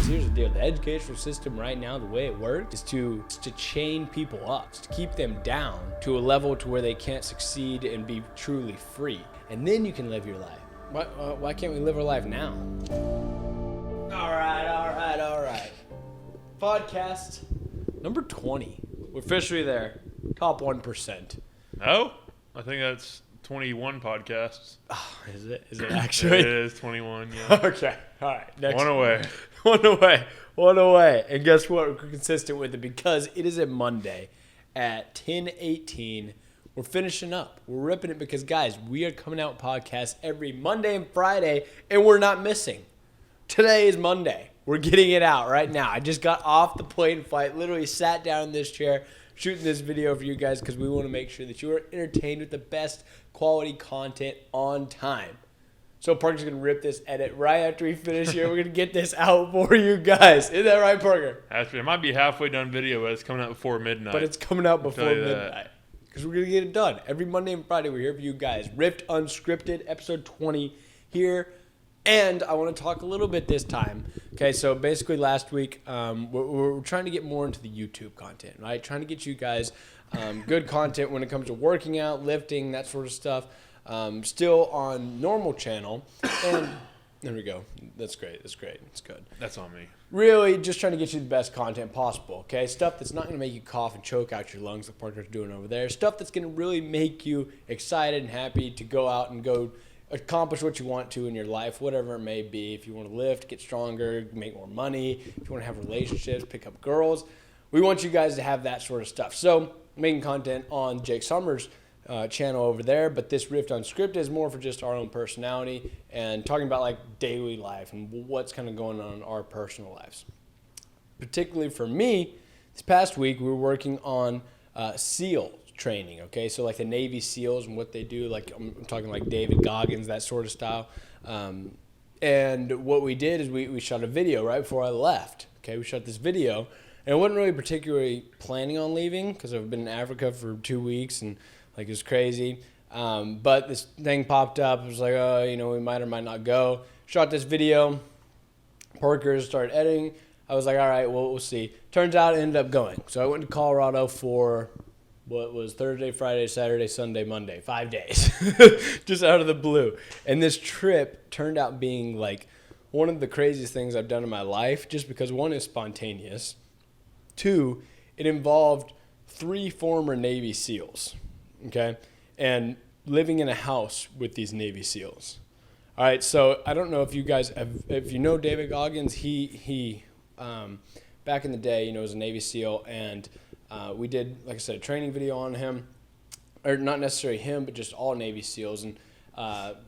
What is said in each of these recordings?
Because here's the deal. The educational system right now, the way it works, is to chain people up, to keep them down to a level to where they can't succeed and be truly free. And then you can live your life. Why can't we live our life now? All right. Podcast number 20. We're officially there. Top 1%. No? I think that's 21 podcasts. Oh, is it? Is it actually? It is 21, yeah. Okay. All right. Next One away. One away. And guess what? We're consistent with it because it is a Monday at 10:18. We're finishing up. We're ripping it because, guys, we are coming out with podcasts every Monday and Friday, and we're not missing. Today is Monday. We're getting it out right now. I just got off the plane flight, literally sat down in this chair, shooting this video for you guys because we want to make sure that you are entertained with the best quality content on time. So Parker's going to rip this edit right after we finish here. We're going to get this out for you guys. Isn't that right, Parker? Actually, it might be halfway done video, but it's coming out before midnight. But it's coming out before midnight. Because we're going to get it done. Every Monday and Friday, we're here for you guys. Ripped Unscripted, episode 20 here. And I want to talk a little bit this time. Okay, so basically last week, we're trying to get more into the YouTube content, right? Trying to get you guys good content when it comes to working out, lifting, that sort of stuff. Still on normal channel. And there we go. That's great. It's good. That's on me. Really just trying to get you the best content possible, okay? Stuff that's not going to make you cough and choke out your lungs like Parker's doing over there. Stuff that's going to really make you excited and happy to go out and go accomplish what you want to in your life, whatever it may be. If you want to lift, get stronger, make more money, if you want to have relationships, pick up girls, we want you guys to have that sort of stuff. So making content on Jake Summers' channel over there, but this Rift Unscripted is more for just our own personality and talking about like daily life and what's kind of going on in our personal lives. Particularly for me, this past week we were working on SEAL training, okay? So like the Navy SEALs and what they do, like I'm talking like David Goggins, that sort of style. And what we did is we shot a video right before I left, okay? We shot this video, and I wasn't really particularly planning on leaving because I've been in Africa for 2 weeks and like it was crazy. But this thing popped up. It was like, oh, we might or might not go. Shot this video. Parker started editing. I was like, all right, well, we'll see. Turns out I ended up going. So I went to Colorado for what was Thursday, Friday, Saturday, Sunday, Monday, 5 days, just out of the blue. And this trip turned out being like one of the craziest things I've done in my life, just because one is spontaneous. Two, it involved 3 former Navy SEALs, okay, and living in a house with these Navy SEALs. All right, so I don't know if you guys if you know David Goggins, he back in the day, was a Navy SEAL, and we did, like I said, a training video on him, or not necessarily him, but just all Navy SEALs, and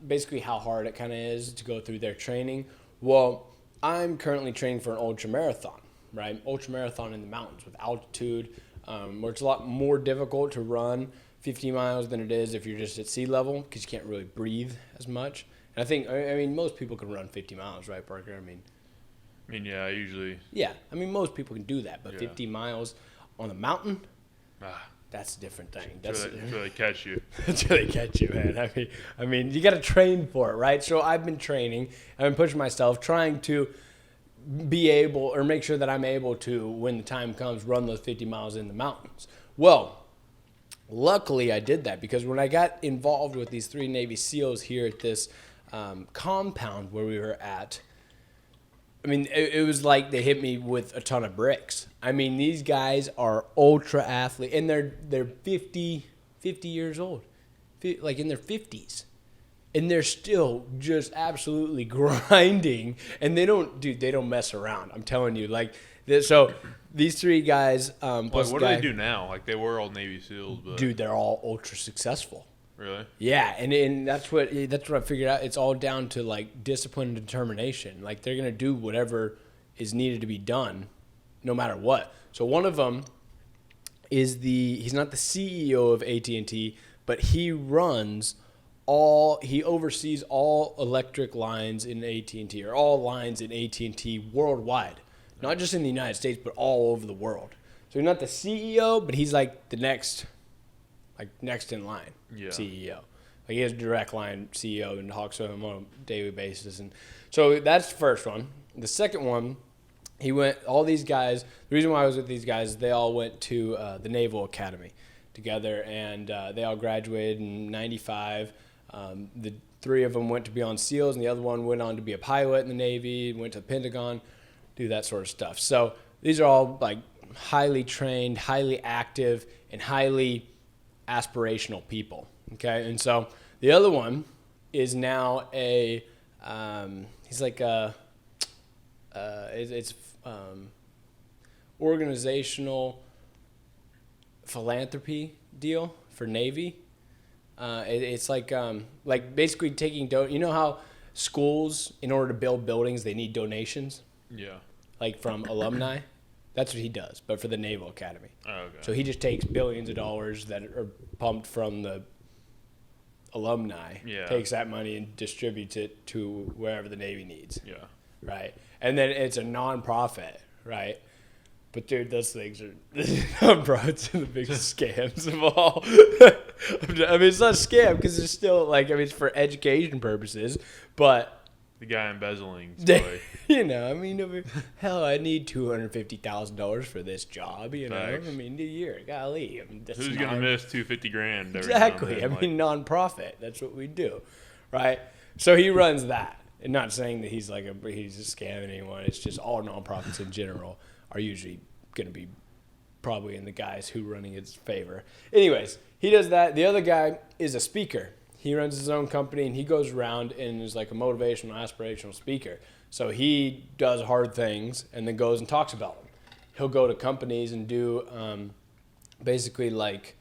basically how hard it kind of is to go through their training. Well, I'm currently training for an ultra marathon, right? Ultra marathon in the mountains with altitude, where it's a lot more difficult to run 50 miles than it is if you're just at sea level because you can't really breathe as much. And I mean, most people can run 50 miles, right, Parker? I mean, yeah, usually. Yeah, I mean, most people can do that, but yeah. 50 miles on the mountain, that's a different thing. That's where they catch you. That's where they catch you, man. I mean, you got to train for it, right? So I've been training. I've been pushing myself, trying to be able or make sure that I'm able to, when the time comes, run those 50 miles in the mountains. Well, luckily I did that because when I got involved with these 3 Navy SEALs here at this compound where we were at, I mean, it was like they hit me with a ton of bricks. I mean, these guys are ultra athletes, and they're 50 years old, like in their 50s. And they're still just absolutely grinding, and they don't mess around. I'm telling you, like, so these 3 guys. Plus what do they do now? Like, they were all Navy SEALs, but dude, they're all ultra successful. Really? Yeah, and that's what I figured out. It's all down to like discipline and determination. Like they're gonna do whatever is needed to be done, no matter what. So one of them is he's not the CEO of AT&T, but he oversees all electric lines in AT&T, or all lines in AT&T worldwide, not just in the United States, but all over the world. So he's not the CEO, but he's like the next in line CEO. Like he has a direct line CEO and talks to him on a daily basis. And so that's the first one. The second one All these guys, the reason why I was with these guys, they all went to the Naval Academy together, and they all graduated in 95. The three of them went to be on SEALs, and the other one went on to be a pilot in the Navy, went to the Pentagon, do that sort of stuff. So these are all like highly trained, highly active, and highly aspirational people. Okay, and so the other one is now he's like it's organizational philanthropy deal for Navy. It's like basically taking you know how schools, in order to build buildings, they need donations, Yeah. like from alumni. That's what he does, but for the Naval Academy. Oh, okay. So he just takes billions of dollars that are pumped from the alumni, takes that money and distributes it to wherever the Navy needs. Yeah. Right. And then it's a nonprofit, right? But dude, those things are, bro, it's the biggest scams of all. I mean, it's not a scam because it's still like, I mean, it's for education purposes, but The guy embezzling. Boy. you know, I mean, hell, I need $250,000 for this job. You know, Facts. I mean, a year, golly. I mean, that's Who's gonna miss $250,000? Exactly. I mean, nonprofit. That's what we do, right? So he runs that. And not saying that he's scamming anyone. It's just all nonprofits in general are usually going to be probably in the guys who running its favor. Anyways, he does that. The other guy is a speaker. He runs his own company, and he goes around and is like a motivational, aspirational speaker. So he does hard things and then goes and talks about them. He'll go to companies and do basically like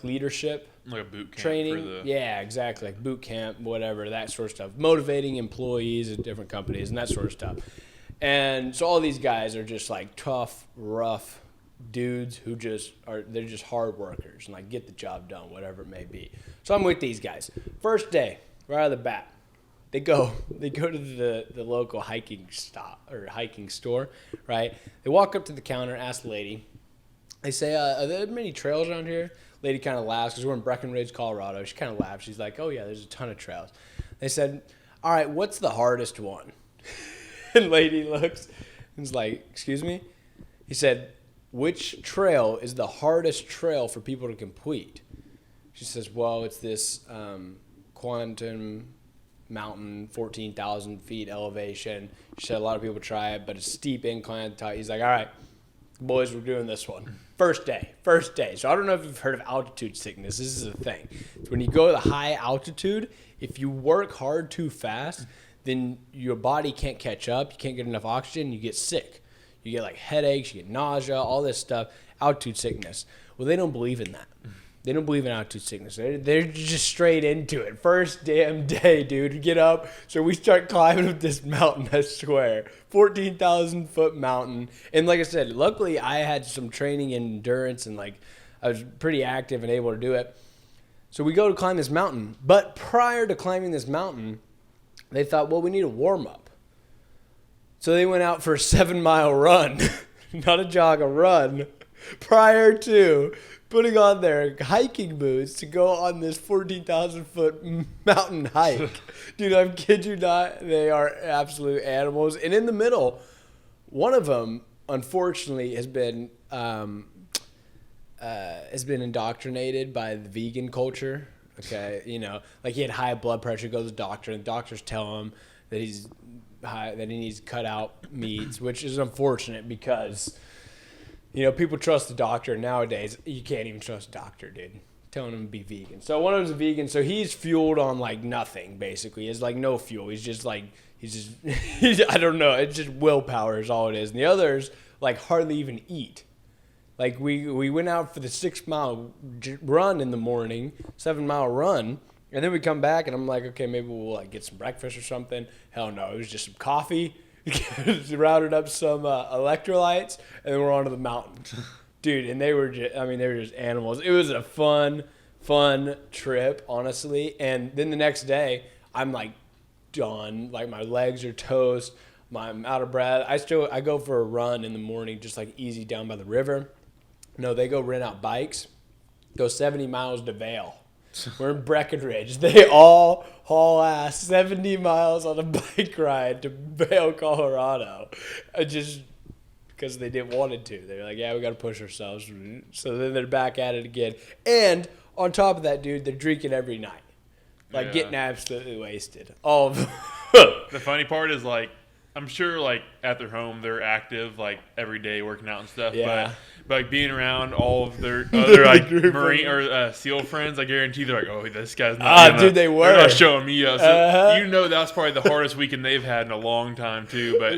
leadership. Like a boot camp Training, yeah, exactly, like boot camp, whatever, that sort of stuff. Motivating employees at different companies and that sort of stuff. And so all these guys are just like tough, rough dudes who they're just hard workers and like get the job done, whatever it may be. So I'm with these guys. First day, right out of the bat, they go to the local hiking stop or hiking store, right? They walk up to the counter, ask the lady. They say, are there many trails around here? Lady kind of laughs because we're in Breckenridge, Colorado. She kind of laughs. She's like, oh, yeah, there's a ton of trails. They said, all right, what's the hardest one? And lady looks and is like, excuse me? He said, which trail is the hardest trail for people to complete? She says, well, it's this Quantum Mountain, 14,000 feet elevation. She said a lot of people try it, but it's steep incline. He's like, all right, boys, we're doing this one. First day. So I don't know if you've heard of altitude sickness. This is a thing. It's when you go to the high altitude, if you work hard too fast, then your body can't catch up. You can't get enough oxygen. You get sick. You get like headaches. You get nausea, all this stuff. Altitude sickness. Well, they don't believe in that. They don't believe in altitude sickness. They're just straight into it. First damn day, dude. Get up. So we start climbing up this mountain, I swear. 14,000 foot mountain. And like I said, luckily I had some training in endurance and like I was pretty active and able to do it. So we go to climb this mountain. But prior to climbing this mountain, they thought, well, we need a warm up. So they went out for a 7-mile run. Not a jog, a run. Prior to putting on their hiking boots to go on this 14,000 foot mountain hike. Dude, I kid you not, they are absolute animals. And in the middle, one of them, unfortunately, has been indoctrinated by the vegan culture. Okay, you know, like he had high blood pressure, goes to the doctor, and the doctors tell him that that he needs to cut out meats, which is unfortunate because, you know, people trust the doctor. Nowadays, you can't even trust a doctor, dude. Telling him to be vegan. So one of them's a vegan, so he's fueled on like nothing, basically. It's like no fuel. I don't know. It's just willpower is all it is. And the others like hardly even eat. Like we went out for the 6-mile run in the morning, 7-mile run, and then we come back and I'm like, okay, maybe we'll like get some breakfast or something. Hell no, it was just some coffee. Rounded up some electrolytes, and then we're on to the mountain. Dude, and they were just animals. It was a fun trip, honestly. And then the next day, I'm like done. Like my legs are toast. I'm out of breath. I go for a run in the morning, just like easy down by the river. No, they go rent out bikes, go 70 miles to Vail. We're in Breckenridge. They all haul ass 70 miles on a bike ride to Vail, Colorado, just because they didn't want it to. They're like, yeah, we got to push ourselves. So then they're back at it again. And on top of that, dude, they're drinking every night, like getting absolutely wasted. All of them. The funny part is, like, I'm sure, like, at their home, they're active, like, every day working out and stuff. Yeah. But like, being around all of their other, like, Group Marine or SEAL friends, I guarantee they're like, oh, this guy's not dude, they were. They're not showing me up. So you know that's probably the hardest weekend they've had in a long time, too. But,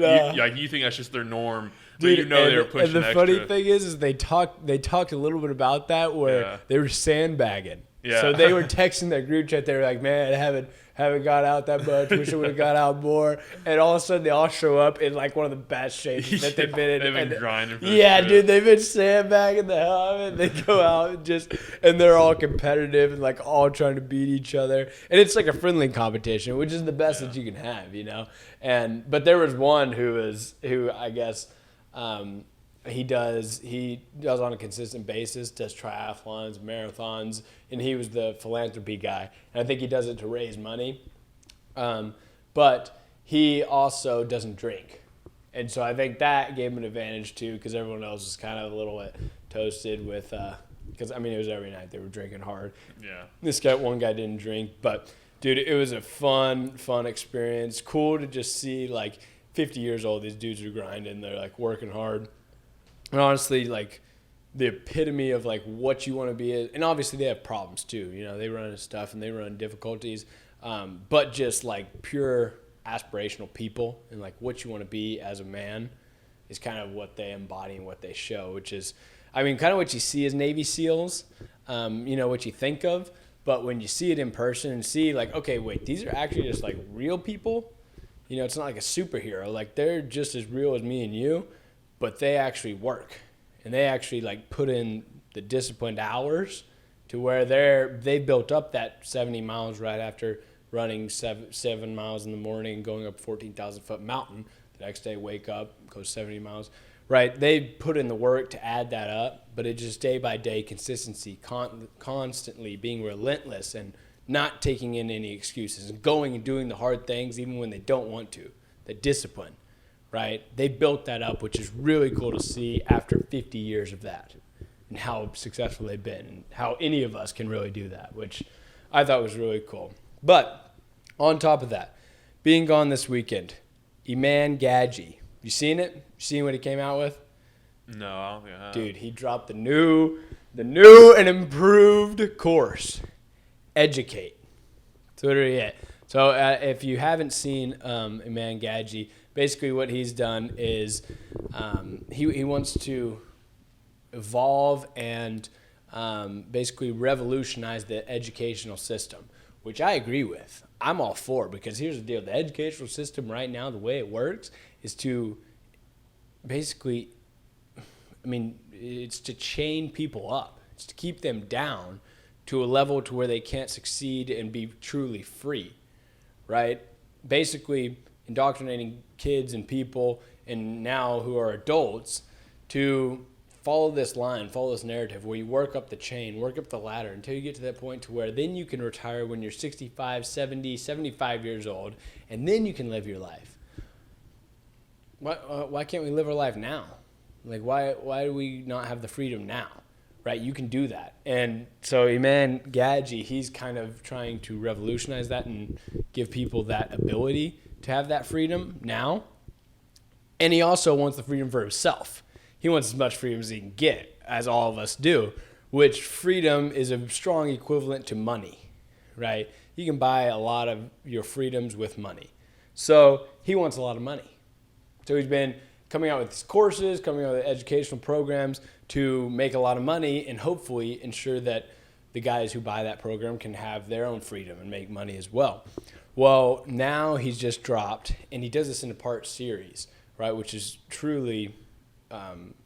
you think that's just their norm. But Dude, you know they were pushing and the extra. funny thing is they talked a little bit about that where they were sandbagging. Yeah. So they were texting their group chat. They were like, man, I haven't got out that much. Wish I would have got out more. And all of a sudden they all show up in like one of the best shapes that they've been in. They've been grinding for dude, they've been sandbagging the hell out of it. They go out and they're all competitive and like all trying to beat each other. And it's like a friendly competition, which is the best that you can have, you know? But there was one who I guess he does on a consistent basis, does triathlons, marathons, and he was the philanthropy guy. And I think he does it to raise money. But he also doesn't drink. And so I think that gave him an advantage too, because everyone else was kind of a little bit toasted with, because I mean, it was every night they were drinking hard. Yeah. One guy didn't drink, but dude, it was a fun experience. Cool to just see, like, 50 years old, these dudes are grinding, they're like working hard. And honestly, like, the epitome of like what you want to be, and obviously they have problems too. You know, they run into stuff and they run difficulties, but just like pure aspirational people and like what you want to be as a man is kind of what they embody and what they show, which is, I mean, kind of what you see as Navy SEALs, you know, what you think of, but when you see it in person and see like, okay, wait, these are actually just like real people. You know, it's not like a superhero. Like, they're just as real as me and you, but they actually work. And they actually, like, put in the disciplined hours to where they built up that 70 miles right after running 7 miles in the morning and going up a 14,000-foot mountain. The next day, wake up, go 70 miles. Right? They put in the work to add that up, but it just day-by-day consistency, constantly being relentless and not taking in any excuses and going and doing the hard things even when they don't want to. The discipline, right? They built that up, which is really cool to see after 50 years of that and how successful they've been and how any of us can really do that, which I thought was really cool. But on top of that, being gone this weekend, Iman Gadzhi, you seen it? You seen what he came out with? No, I don't think I have. Dude, he dropped the new and improved course. Educate. That's literally it. So if you haven't seen Iman Gadzhi, basically what he's done is he wants to evolve and basically revolutionize the educational system, which I agree with. I'm all for, because here's the deal. The educational system right now, the way it works, is to basically, I mean, it's to chain people up. It's to keep them down to a level to where they can't succeed and be truly free, right? Basically indoctrinating kids and people, and now who are adults, to follow this line, follow this narrative where you work up the chain, work up the ladder until you get to that point to where then you can retire when you're 65, 70, 75 years old, and then you can live your life. Why can't we live our life now? Like, why do we not have the freedom now? Right, you can do that. And so Iman Gadzhi, he's kind of trying to revolutionize that and give people that ability to have that freedom now. And he also wants the freedom for himself. He wants as much freedom as he can get, as all of us do, which freedom is a strong equivalent to money, right? You can buy a lot of your freedoms with money. So he wants a lot of money. So he's been coming out with these courses, coming out with educational programs to make a lot of money and hopefully ensure that the guys who buy that program can have their own freedom and make money as well. Well, now he's just dropped, and he does this in a part series, right, which is truly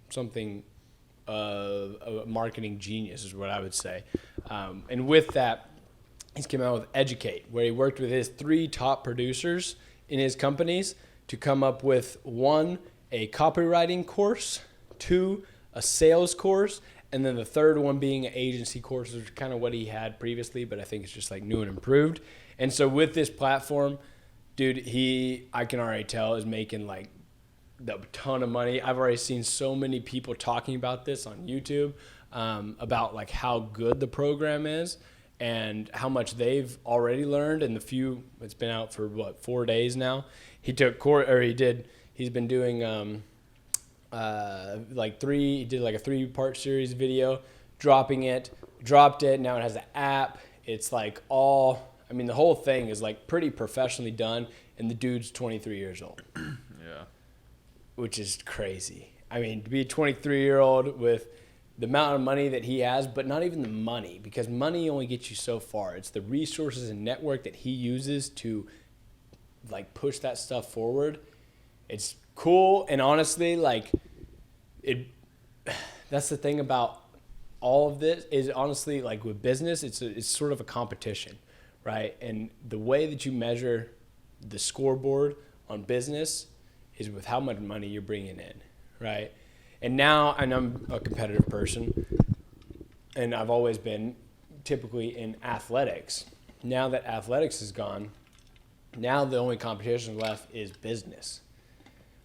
something a marketing genius is what I would say. And with that, he's come out with Educate, where he worked with his 3 top producers in his companies to come up with 1, a copywriting course, 2, a sales course, And then the third one being agency courses, which is kind of what he had previously, but I think it's just like new and improved. And so with this platform, dude, I can already tell, is making like a ton of money. I've already seen so many people talking about this on YouTube, about like how good the program is and how much they've already learned. And it's been out for 4 days now. He did he's been doing he did like a 3-part series video, dropped it. Now it has an app. It's like the whole thing is like pretty professionally done, and the dude's 23 years old. Yeah. Which is crazy. I mean, to be a 23-year-old with the amount of money that he has, but not even the money, because money only gets you so far. It's the resources and network that he uses to like push that stuff forward. It's cool, and honestly, like that's the thing about all of this is honestly, like with business, it's sort of a competition, right? And the way that you measure the scoreboard on business is with how much money you're bringing in, right? And I'm a competitive person, and I've always been typically in athletics. Now that athletics is gone, now the only competition left is business.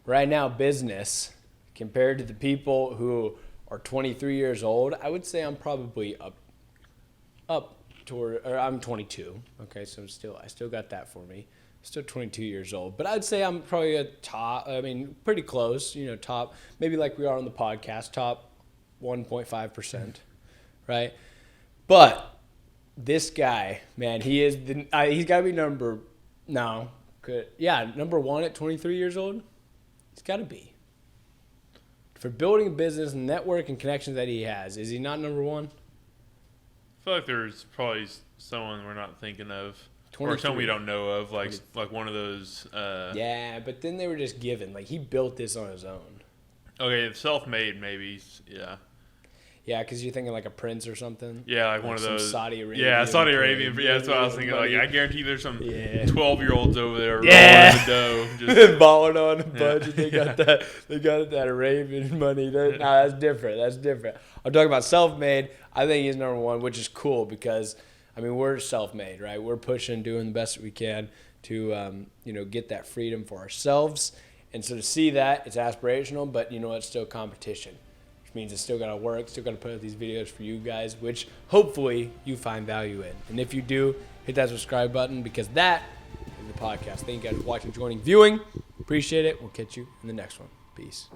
Right now, business, compared to the people who are 23 years old, I would say I'm probably up toward, or I'm 22. Okay, so I still got that for me. Still 22 years old, but I'd say I'm probably pretty close, top, maybe like we are on the podcast, top 1.5%, right? But this guy, man, he's got to be number one at 23 years old. He's got to be. For building a business, network, and connections that he has, is he not number one? I feel like there's probably someone we're not thinking of. 23. Or someone we don't know of, like one of those. Yeah, but then they were just given. Like, he built this on his own. Okay, self-made maybe, yeah. Yeah, because you're thinking like a prince or something. Yeah, like one of those. Saudi Arabian. Yeah, Saudi Arabian. Yeah, that's what I was thinking. Like, I guarantee there's some 12-year-olds over there rolling the dough, just balling on a budget. They got that. They got that Arabian money. That's different. That's different. I'm talking about self-made. I think he's number one, which is cool because we're self-made, right? We're pushing, doing the best that we can to get that freedom for ourselves. And so to see that, it's aspirational, but it's still competition. Which means it's still got to work, still got to put out these videos for you guys, which hopefully you find value in. And if you do, hit that subscribe button because that is the podcast. Thank you guys for watching, joining, viewing. Appreciate it. We'll catch you in the next one. Peace.